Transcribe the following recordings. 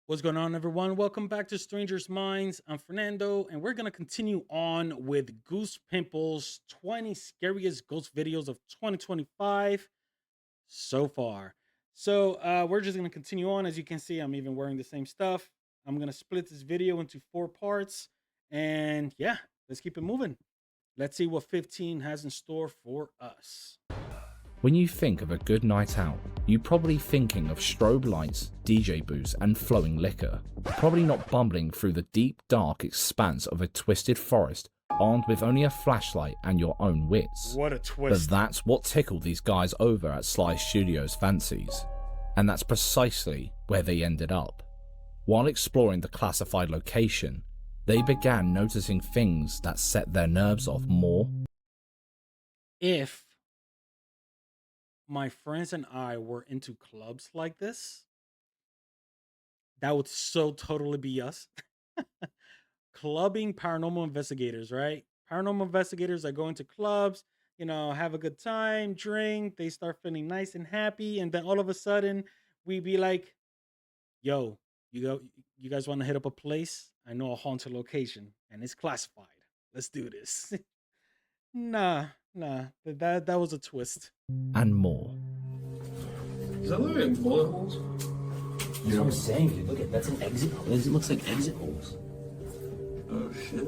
What's going on, everyone? Welcome back to Strangers Minds. I'm Fernando, and we're going to continue on with Goose Pimples 20 Scariest Ghost Videos of 2025 so far. We're just going to continue on. As you can see, I'm even wearing the same stuff. I'm going to split this video into 4 parts. And yeah, let's keep it moving. Let's see what 15 has in store for us. When you think of a good night out, you're probably thinking of strobe lights, DJ booths and flowing liquor. Probably not bumbling through the deep dark expanse of a twisted forest armed with only a flashlight and your own wits. What a twist. But that's what tickled these guys over at Sly Studios' fancies. And that's precisely where they ended up. While exploring the classified location, they began noticing things that set their nerves off more. If my friends and I were into clubs like this, that would so totally be us. Clubbing paranormal investigators, right? Paranormal investigators that go into clubs, have a good time, drink, they start feeling nice and happy, and then all of a sudden we be like, yo, you guys want to hit up a place? I know a haunted location and it's classified. Let's do this. Nah, that was a twist. And more. Does that look like bullet holes? That's what I'm saying, dude. Look at that's an exit hole. It looks like exit holes. Oh shit.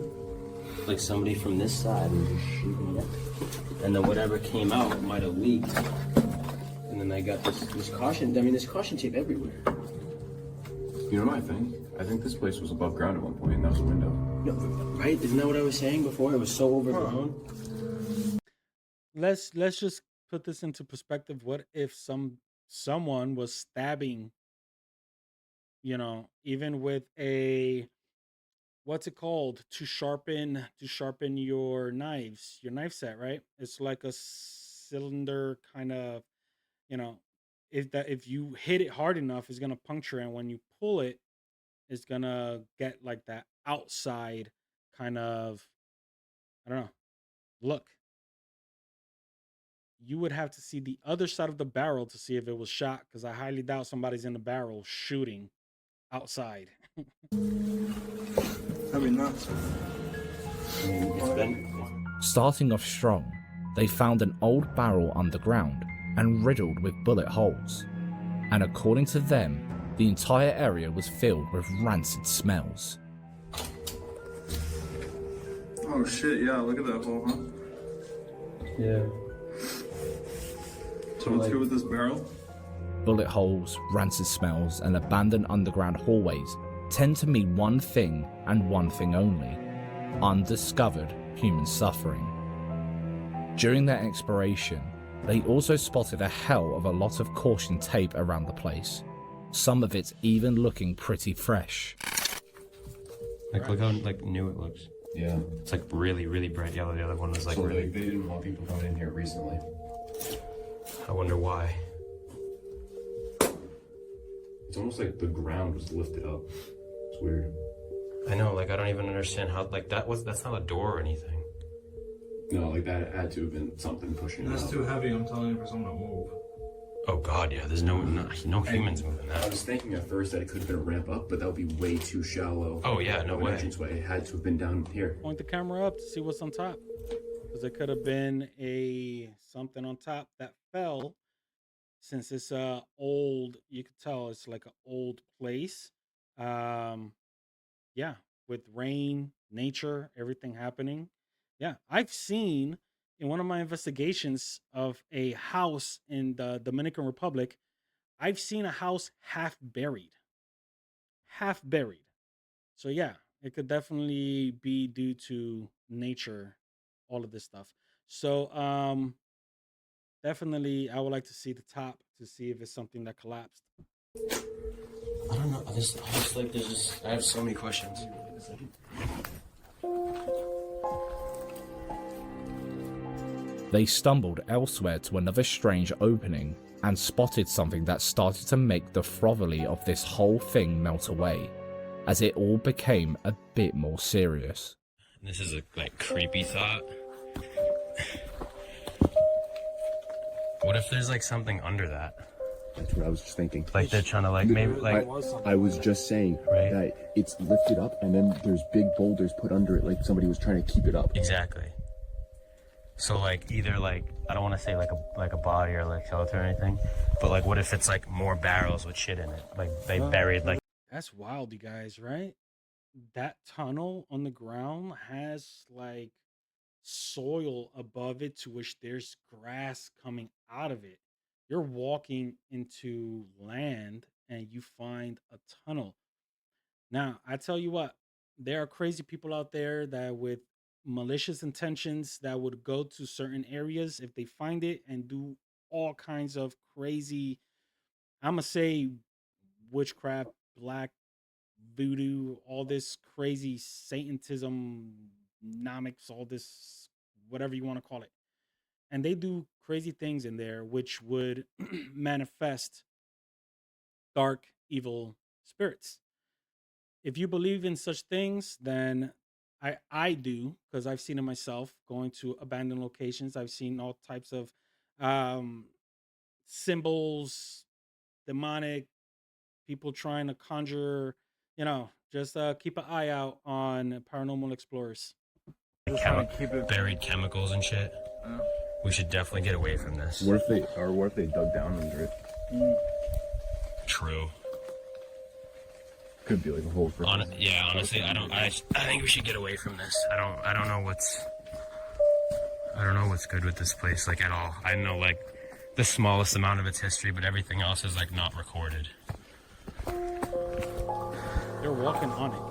Like somebody from this side was just shooting it up. And then whatever came out might have leaked. And then they got this caution. I mean, there's caution tape everywhere. You know what I think? I think this place was above ground at one point and that was a window. No, right? Isn't that what I was saying before? It was so overgrown. Let's just put this into perspective. What if someone was stabbing, even with a, what's it called, to sharpen your knives, your knife set, right? It's like a cylinder kind of, if you hit it hard enough, it's gonna puncture, and when you pull it, it's gonna get like that outside kind of, I don't know, look. You would have to see the other side of the barrel to see if it was shot, because I highly doubt somebody's in the barrel shooting outside. That'd be nuts. I mean, it's been... Starting off strong, they found an old barrel underground and riddled with bullet holes. And according to them, the entire area was filled with rancid smells. Oh shit, yeah, look at that hole, huh? Yeah. So what's good with this barrel? Bullet holes, rancid smells, and abandoned underground hallways tend to mean one thing and one thing only: undiscovered human suffering. During their exploration, they also spotted a hell of a lot of caution tape around the place, some of it even looking pretty fresh. Like, look how new it looks. Yeah. It's like really, really bright yellow. The other one was like So really. they didn't want people coming in here recently. I wonder why. It's almost like the ground was lifted up. It's weird. I know, like I don't even understand how that's not a door or anything. No, like that had to have been something pushing it That's out. too heavy, I'm telling you, for someone to move. Oh god, yeah. There's no humans moving I that. was thinking at first that it could have been a ramp up, but that would be way too shallow. Oh yeah, no of an way. entranceway. It had to have been down here. Point the camera up to see what's on top, because it could have been something on top that fell. Since it's old, you could tell it's like an old place. Yeah, with rain, nature, everything happening. Yeah, I've seen in one of my investigations of a house in the Dominican Republic, I've seen a house half buried. Half buried. So yeah, it could definitely be due to nature, all of this stuff. So definitely I would like to see the top to see if it's something that collapsed. I don't know. I have so many questions. They stumbled elsewhere to another strange opening and spotted something that started to make the frotherly of this whole thing melt away, as it all became a bit more serious. This is a creepy thought. What if there's like something under that? That's what I was just thinking. Like they're trying to like maybe like I was just saying Right. that it's lifted up and then there's big boulders put under it, like somebody was trying to keep it up. exactly. So like either like I don't want to say like a body or like skeleton or anything, but like what if it's like more barrels with shit in it? Like they buried like That's wild, you guys, right? That tunnel on the ground has like soil above it to which there's grass coming out of it. You're walking into land and you find a tunnel. Now, I tell you what, there are crazy people out there that with malicious intentions that would go to certain areas if they find it and do all kinds of crazy, I'm going to say witchcraft, black voodoo, all this crazy Satanism, nomics, all this, whatever you want to call it. And they do crazy things in there, which would manifest dark, evil spirits. If you believe in such things, then I do because I've seen it myself going to abandoned locations. I've seen all types of um, symbols, demonic people trying to conjure. Just keep an eye out on paranormal explorers. buried chemicals and shit. We should definitely get away from this. What if they dug down under it? True. Could be like a hole for. Yeah, honestly, I think we should get away from this. I don't know what's good with this place like at all. I know like the smallest amount of its history, but everything else is like not recorded. They're walking on it.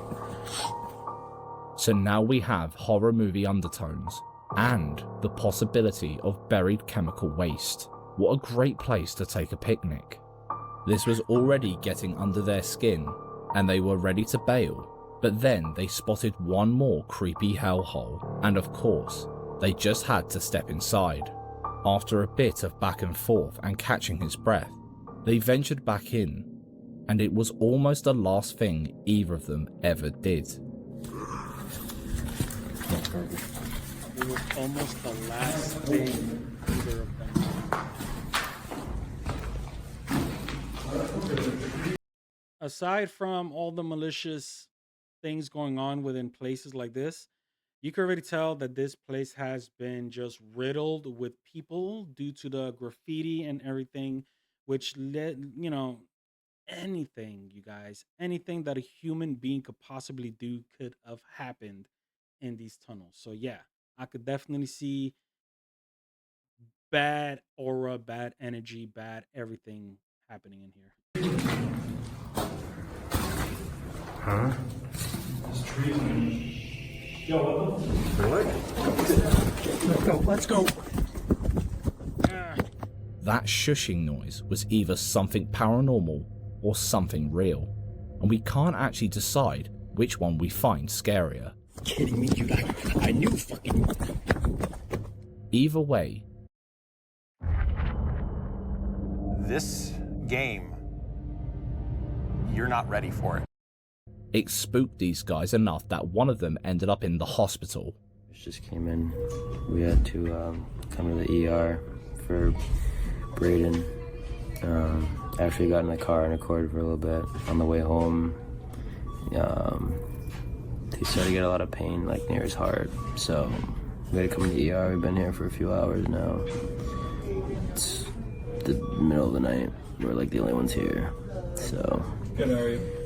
So now we have horror movie undertones and the possibility of buried chemical waste. What a great place to take a picnic. This was already getting under their skin and they were ready to bail, but then they spotted one more creepy hellhole, and of course, they just had to step inside. After a bit of back and forth and catching his breath, they ventured back in, and it was almost the last thing either of them ever did. It was almost the last thing either of them. Aside from all the malicious things going on within places like this, you can already tell that this place has been just riddled with people due to the graffiti and everything, which led, anything, you guys, anything that a human being could possibly do could have happened in these tunnels. So, yeah, I could definitely see bad aura, bad energy, bad everything happening in here. Huh? Let's go. That shushing noise was either something paranormal or something real, and we can't actually decide which one we find scarier. Kidding me, dude? I knew fucking. Either way, This game, you're not ready for it. it spooked these guys enough that one of them ended up in the hospital. Just came in. We had to come to the ER for Braden. After we got in the car and recorded for a little bit. On the way home, he started to get a lot of pain, like near his heart. So we had to come to the ER. We've been here for a few hours now. It's the middle of the night. We're like the only ones here. So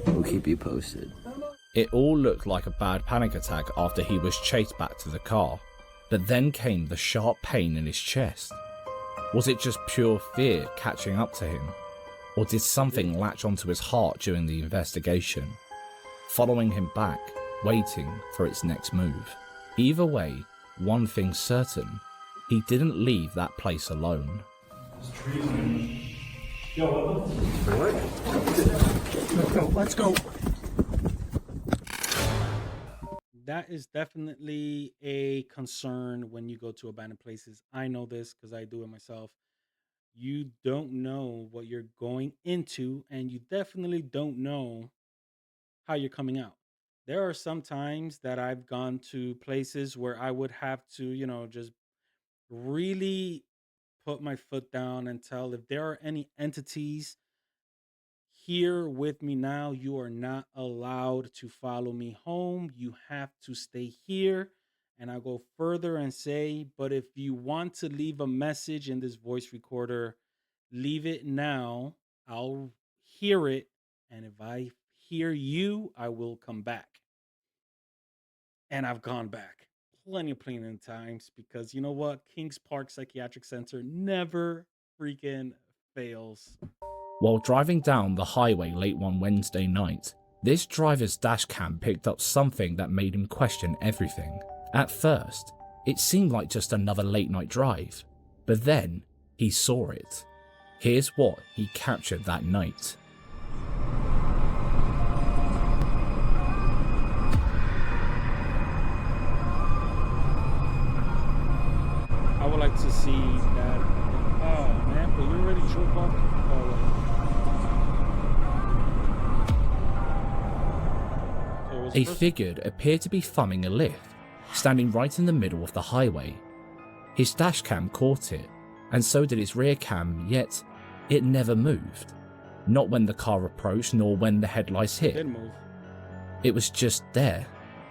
we'll keep you posted. It all looked like a bad panic attack after he was chased back to the car, but then came the sharp pain in his chest. Was it just pure fear catching up to him? Or did something latch onto his heart during the investigation, following him back, waiting for its next move? Either way, one thing's certain, he didn't leave that place alone. Let's go. That is definitely a concern when you go to abandoned places. I know this because I do it myself. You don't know what you're going into, and you definitely don't know how you're coming out. There are some times that I've gone to places where I would have to, just really put my foot down and tell if there are any entities here with me now, you are not allowed to follow me home. You have to stay here. And I go further and say, but if you want to leave a message in this voice recorder, leave it now. I'll hear it. And if I hear you, I will come back. And I've gone back plenty of times because you know what? Kings Park Psychiatric Center never freaking fails. While driving down the highway late one Wednesday night, this driver's dash cam picked up something that made him question everything. At first, it seemed like just another late night drive, but then he saw it. Here's what he captured that night. I would like to see that. Oh man, but you already drove off. A figure appeared to be thumbing a lift, standing right in the middle of the highway. His dash cam caught it, and so did his rear cam, yet it never moved. Not when the car approached, nor when the headlights hit. Didn't move. It was just there.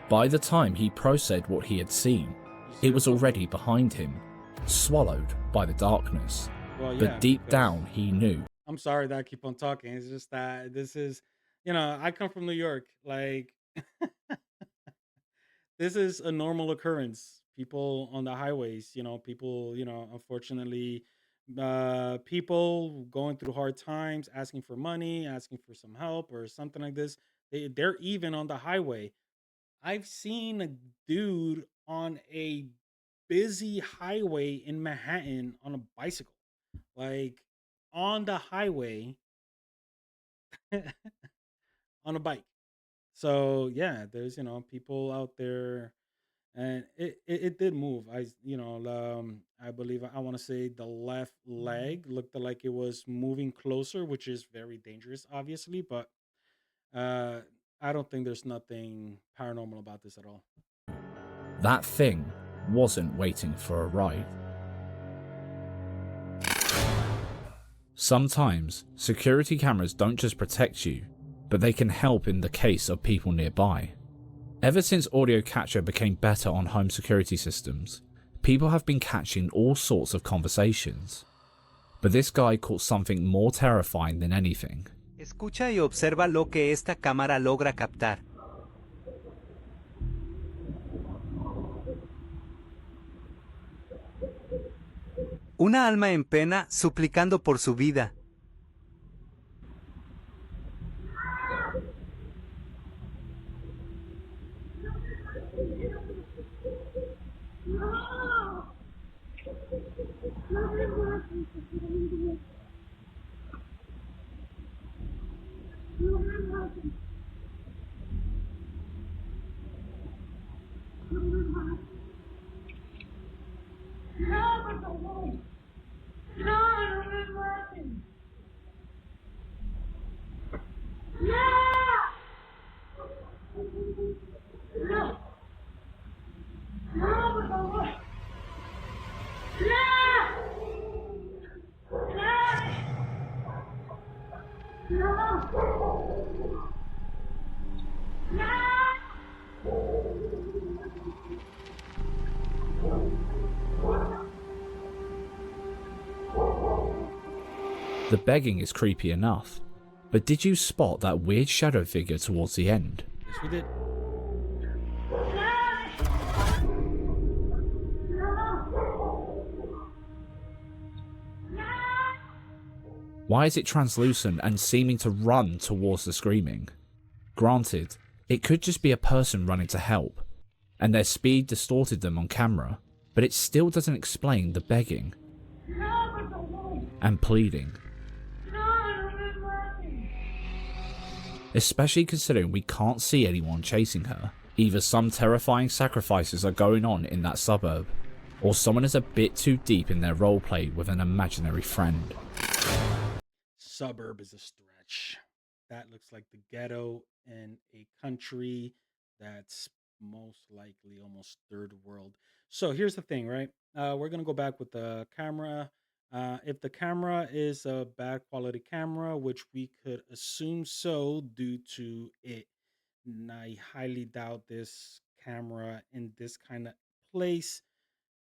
By the time he processed what he had seen, it was already behind him, swallowed by the darkness. Well, yeah, but deep down, he knew. I'm sorry that I keep on talking. It's just that this is, I come from New York. Like, this is a normal occurrence. People on the highways, people, unfortunately, people going through hard times, asking for money, asking for some help or something like this. They're even on the highway. I've seen a dude on a busy highway in Manhattan on a bicycle, like on the highway on a bike. So yeah, there's people out there, and it did move. I believe I want to say the left leg looked like it was moving closer, which is very dangerous, obviously. But uh, I don't think there's nothing paranormal about this at all. That thing wasn't waiting for a ride. Sometimes, security cameras don't just protect you, but they can help in the case of people nearby. Ever since audio capture became better on home security systems, people have been catching all sorts of conversations. But this guy caught something more terrifying than anything. Escucha y observa lo que esta cámara logra captar. Una alma en pena suplicando por su vida. The begging is creepy enough, but did you spot that weird shadow figure towards the end? Yes, we did. Why is it translucent and seeming to run towards the screaming? Granted, it could just be a person running to help, and their speed distorted them on camera, but it still doesn't explain the begging and pleading. Especially considering we can't see anyone chasing her. Either some terrifying sacrifices are going on in that suburb, or someone is a bit too deep in their roleplay with an imaginary friend. Suburb is a stretch. That looks like the ghetto in a country that's most likely almost third world. So here's the thing, right? We're gonna go back with the camera. If the camera is a bad quality camera, which we could assume so due to it, and I highly doubt this camera in this kind of place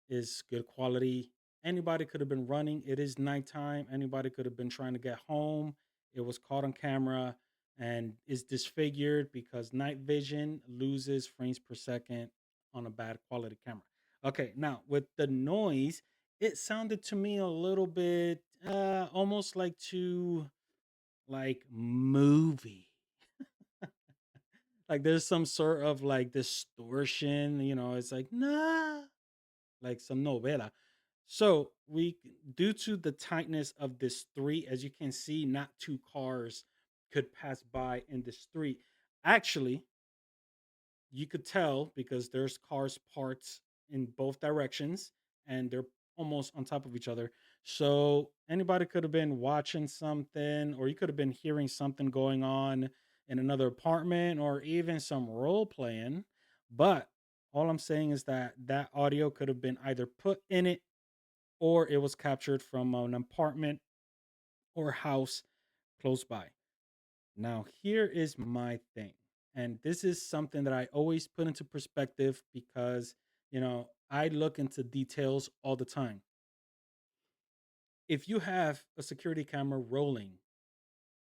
is good quality. Anybody could have been running. It is nighttime. Anybody could have been trying to get home. It was caught on camera and is disfigured because night vision loses frames per second on a bad quality camera. Okay, now with the noise, it sounded to me a little bit almost like to like movie. Like there's some sort of like distortion, it's like nah, like some novela. So due to the tightness of this street, as you can see, not two cars could pass by in the street. Actually, you could tell because there's cars parked in both directions and they're almost on top of each other. So anybody could have been watching something, or you could have been hearing something going on in another apartment, or even some role playing. But all I'm saying is that that audio could have been either put in it or it was captured from an apartment or house close by. Now, here is my thing. And this is something that I always put into perspective because, I look into details all the time. If you have a security camera rolling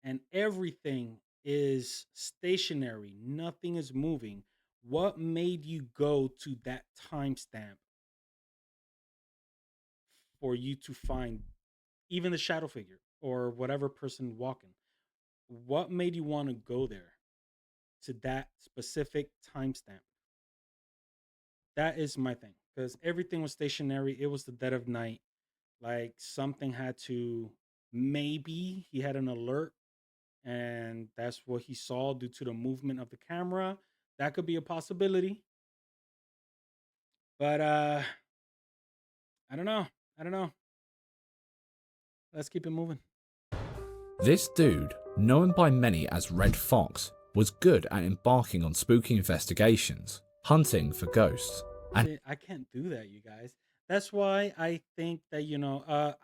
and everything is stationary, nothing is moving, what made you go to that timestamp for you to find even the shadow figure or whatever person walking? What made you want to go there to that specific timestamp? That is my thing because everything was stationary. It was the dead of night. Like something had to, maybe he had an alert and that's what he saw due to the movement of the camera. That could be a possibility. But I don't know. I don't know. Let's keep it moving. This dude, known by many as Red Fox, was good at embarking on spooky investigations, hunting for ghosts, and I can't do that, you guys. That's why I think that,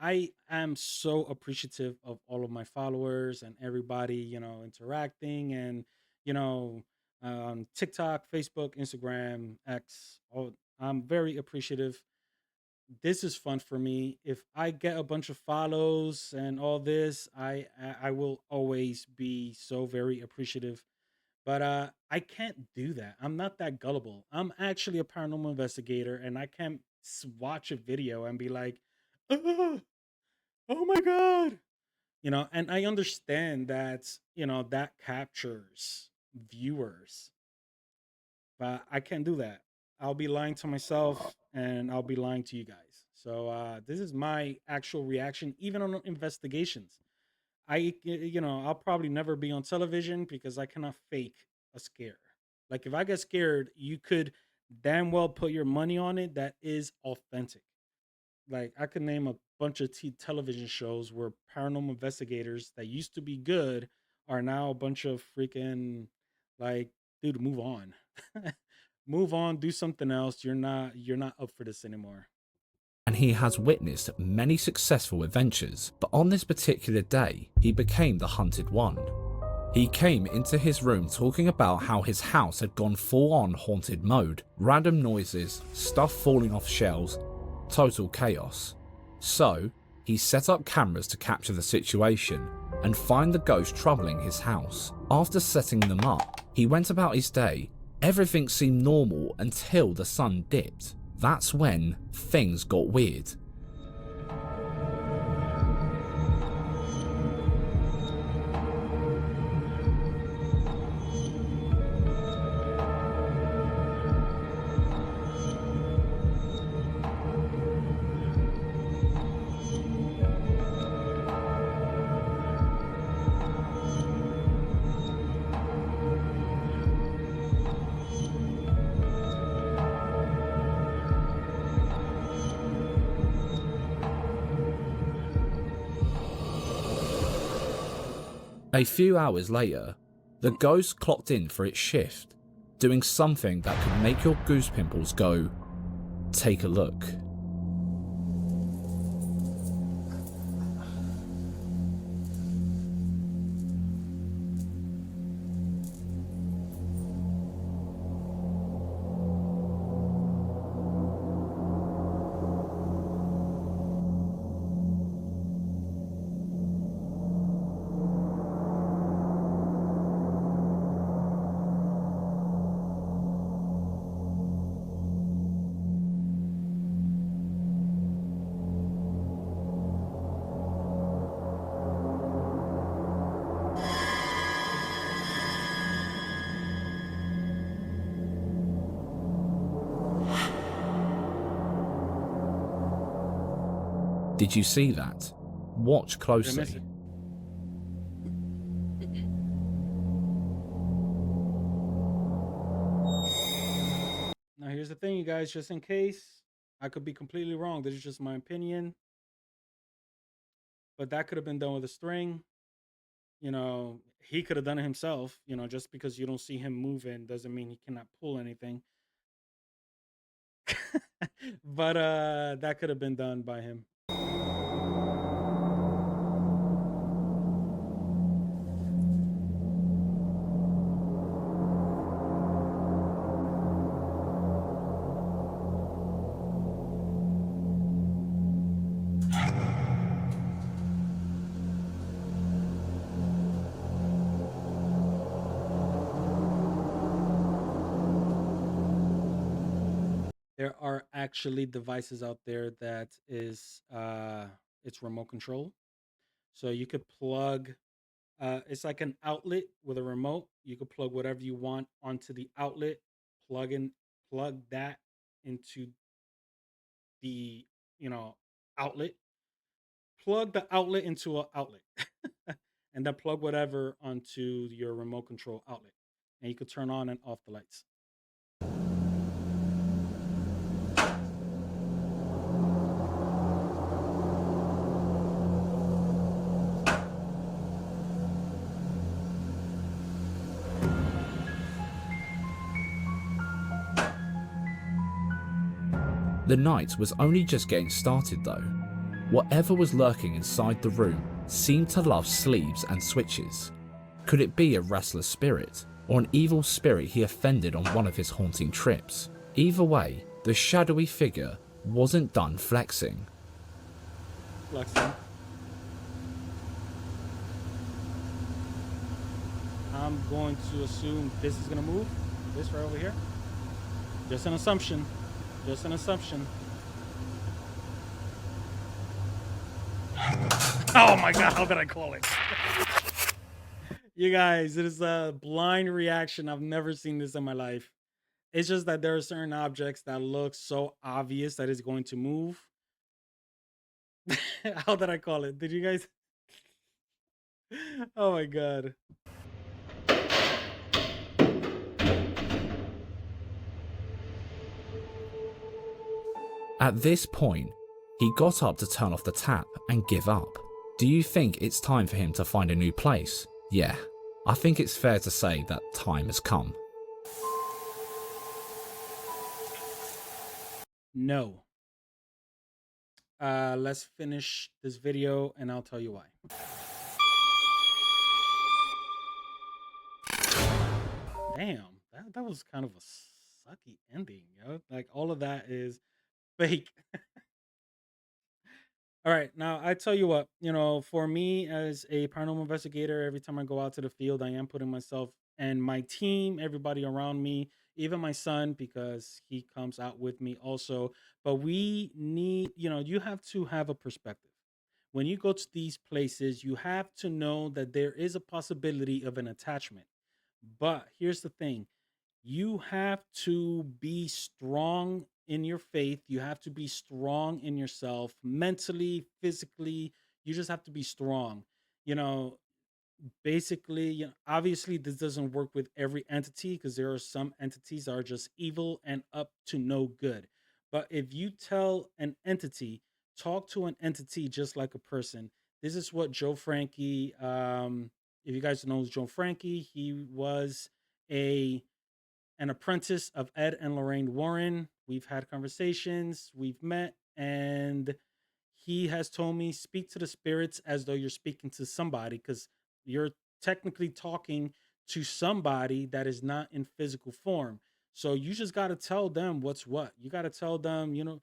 I am so appreciative of all of my followers and everybody, interacting and, on TikTok, Facebook, Instagram, X. I'm very appreciative. This is fun for me. If I get a bunch of follows and all this, I will always be so very appreciative. But I can't do that. I'm not that gullible. I'm actually a paranormal investigator, and I can't watch a video and be like, oh, oh my god, And I understand that that captures viewers, but I can't do that. I'll be lying to myself, and I'll be lying to you guys. So this is my actual reaction, even on investigations. I'll probably never be on television because I cannot fake a scare. Like if I get scared, you could damn well put your money on it. That is authentic. Like I could name a bunch of television shows where paranormal investigators that used to be good are now a bunch of freaking like, dude, move on. Move on, do something else. You're not up for this anymore. he has witnessed many successful adventures, but on this particular day, he became the hunted one. He came into his room talking about how his house had gone full-on haunted mode, random noises, stuff falling off shelves, total chaos. So, he set up cameras to capture the situation and find the ghost troubling his house. After setting them up, he went about his day. Everything seemed normal until the sun dipped. That's when things got weird. A few hours later, the ghost clocked in for its shift, doing something that could make your goose pimples go, take a look. Did you see that? Watch Did I miss closely. it? Now, here's the thing, you guys, just in case I could be completely wrong. This is just my opinion. But that could have been done with a string. You know, he could have done it himself. You know, just because you don't see him moving doesn't mean he cannot pull anything. But that could have been done by him. There are actually devices out there that is it's remote control. So you could plug it's like an outlet with a remote. You could plug whatever you want onto the outlet, plug that into the, you know, outlet, plug the outlet into an outlet, and then plug whatever onto your remote control outlet. And you could turn on and off the lights. The night was only just getting started though. Whatever was lurking inside the room seemed to love sleeves and switches. Could it be a restless spirit, or an evil spirit he offended on one of his haunting trips? Either way, the shadowy figure wasn't done flexing. Flexing. I'm going to assume this is going to move. This right over here. Just an assumption. Just an assumption. Oh my god, how did I call it? You guys, it is a blind reaction. I've never seen this in my life. It's just that there are certain objects that look so obvious that it's going to move. How did I call it? Did you guys? Oh my god. At this point, he got up to turn off the tap and give up. Do you think it's time for him to find a new place? Yeah, I think it's fair to say that time has come. No. Let's finish this video and I'll tell you why. Damn, that was kind of a sucky ending, yo. Like all of that is fake. All right, now I tell you what, you know, for me as a paranormal investigator, every time I go out to the field, I am putting myself and my team, everybody around me, even my son, because he comes out with me also. But we need, you know, you have to have a perspective. When you go to these places, you have to know that there is a possibility of an attachment. But here's the thing, you have to be strong in your faith. You have to be strong in yourself, mentally, physically. You just have to be strong. You know, basically, you know, obviously, this doesn't work with every entity because there are some entities that are just evil and up to no good. But if you tell an entity, talk to an entity just like a person. This is what Joe Frankie, if you guys know Joe Frankie, he was a an apprentice of Ed and Lorraine Warren. We've had conversations, we've met, and he has told me speak to the spirits as though you're speaking to somebody because you're technically talking to somebody that is not in physical form. So you just got to tell them what's what. You got to tell them, you know,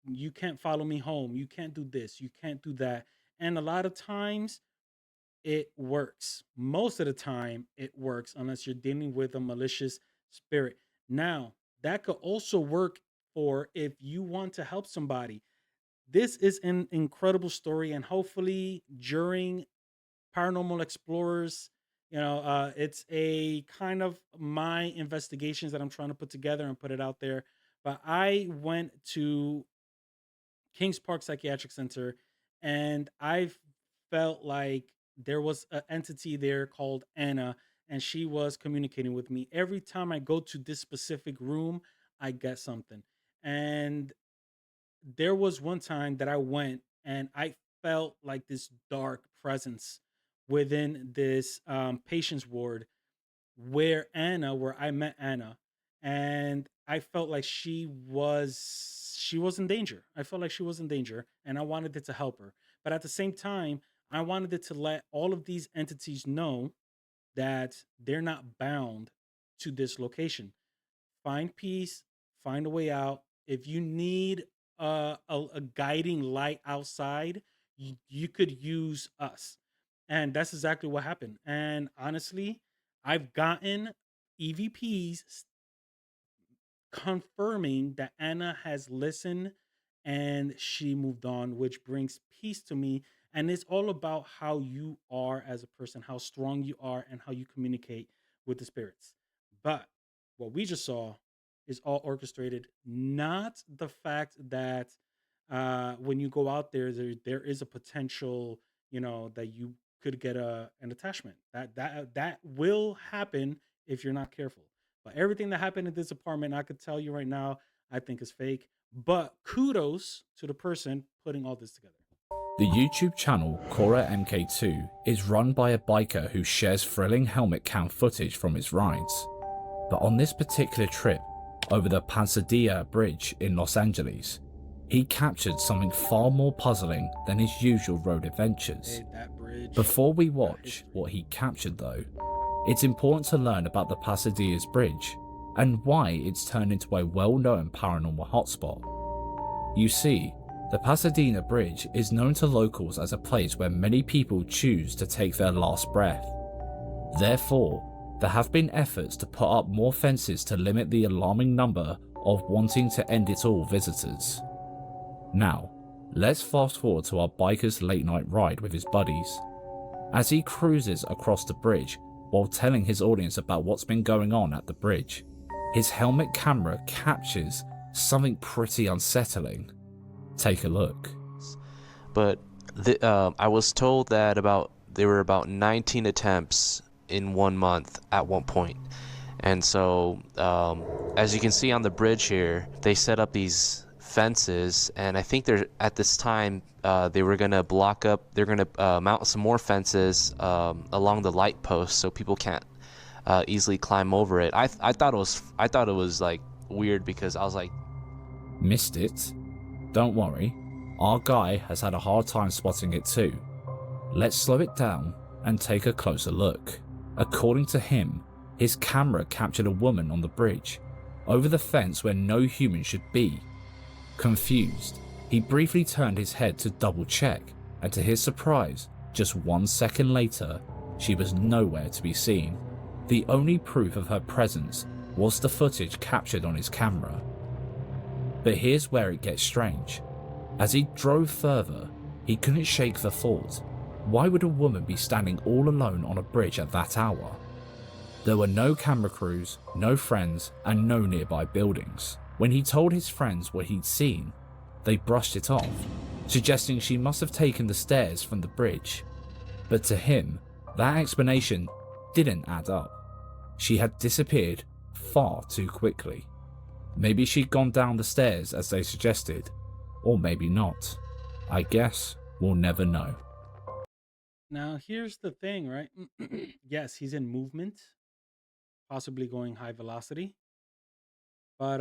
you can't follow me home. You can't do this. You can't do that. And a lot of times it works. Most of the time, it works unless you're dealing with a malicious spirit. Now, that could also work for if you want to help somebody. This is an incredible story, and hopefully, during Paranormal Explorers, you know, it's a kind of my investigations that I'm trying to put together and put it out there. But I went to Kings Park Psychiatric Center, and I felt like there was an entity there called Anna, and she was communicating with me. Every time I go to this specific room, I get something. And there was one time that I went and I felt like this dark presence within this patient's ward where I met Anna, and I felt like she was in danger. I felt like she was in danger, and I wanted it to help her. But at the same time, I wanted it to let all of these entities know that they're not bound to this location. Find peace, find a way out. If you need a guiding light outside, you could use us. And that's exactly what happened. And honestly, I've gotten EVPs confirming that Anna has listened and she moved on, which brings peace to me. And it's all about how you are as a person, how strong you are, and how you communicate with the spirits. But what we just saw is all orchestrated, not the fact that when you go out there is a potential, that you could get an attachment. That will happen if you're not careful. But everything that happened in this apartment, I could tell you right now, I think is fake. But kudos to the person putting all this together. The YouTube channel Cora MK2 is run by a biker who shares thrilling helmet cam footage from his rides. But on this particular trip, over the Pasadena Bridge in Los Angeles, he captured something far more puzzling than his usual road adventures. Hey, that bridge. Before we watch what he captured though, it's important to learn about the Pasadena's Bridge and why it's turned into a well-known paranormal hotspot. You see, the Pasadena Bridge is known to locals as a place where many people choose to take their last breath. Therefore, there have been efforts to put up more fences to limit the alarming number of wanting to end it all visitors. Now, let's fast forward to our biker's late night ride with his buddies. As he cruises across the bridge while telling his audience about what's been going on at the bridge, his helmet camera captures something pretty unsettling. Take a look. But I was told that there were about 19 attempts in 1 month at one point. And so, as you can see on the bridge here, they set up these fences, and I think at this time they were going to they're going to mount some more fences along the light posts so people can't easily climb over it. I thought it was like weird because I was like, missed it? Don't worry, our guy has had a hard time spotting it too. Let's slow it down and take a closer look. According to him, his camera captured a woman on the bridge, over the fence where no human should be. Confused, he briefly turned his head to double check, and to his surprise, just 1 second later, she was nowhere to be seen. The only proof of her presence was the footage captured on his camera. But here's where it gets strange. As he drove further, he couldn't shake the thought, why would a woman be standing all alone on a bridge at that hour? There were no camera crews, no friends, and no nearby buildings. When he told his friends what he'd seen, they brushed it off, suggesting she must have taken the stairs from the bridge. But to him, that explanation didn't add up. She had disappeared far too quickly. Maybe she'd gone down the stairs as they suggested, or maybe not. I guess we'll never know. Now, here's the thing, right? Yes, he's in movement, possibly going high velocity. But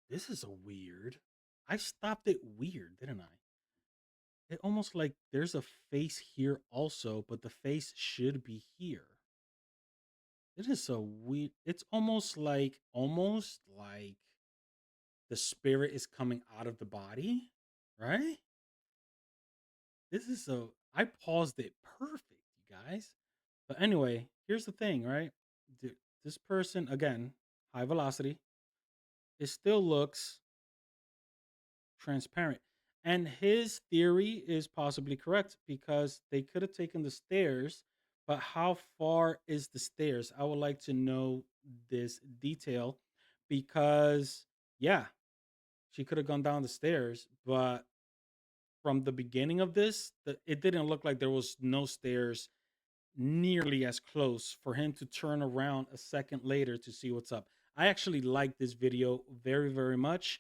this is a weird. I stopped it weird, didn't I? It almost like there's a face here also, but the face should be here. It is so weird. It's almost like the spirit is coming out of the body, right? This is so I paused it perfect, you guys. But anyway, here's the thing, right? This person, again, high velocity, it still looks transparent. And his theory is possibly correct because they could have taken the stairs, but how far is the stairs? I would like to know this detail because, yeah, she could have gone down the stairs, but from the beginning of this, it didn't look like there was no stairs nearly as close for him to turn around a second later to see what's up. I actually like this video very, very much.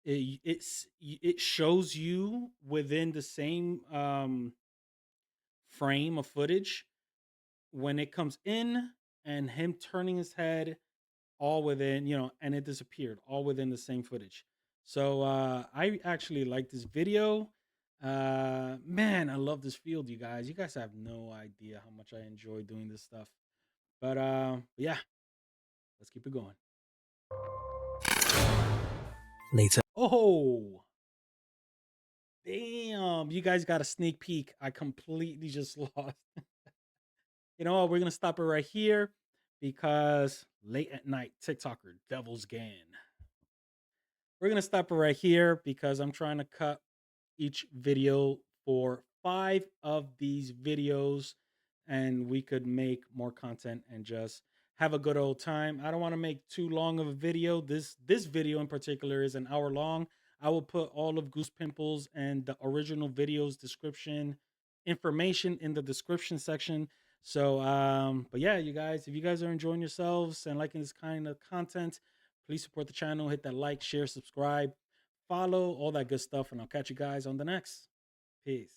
It shows you within the same frame of footage when it comes in and him turning his head all within, and it disappeared all within the same footage. So I actually like this video. Man, I love this field, you guys. You guys have no idea how much I enjoy doing this stuff. But yeah, let's keep it going. Later. Oh, damn, you guys got a sneak peek. I completely just lost. You know what? We're gonna stop it right here because late at night, TikToker Devil's Gan. We're gonna stop it right here because I'm trying to cut each video for 5 of these videos, and we could make more content and just have a good old time. I don't want to make too long of a video. This video in particular is an hour long. I will put all of Goose Pimples and the original videos description information in the description section. So but yeah, you guys, if you guys are enjoying yourselves and liking this kind of content, please support the channel, hit that like, share, subscribe, follow, all that good stuff, and I'll catch you guys on the next. Peace.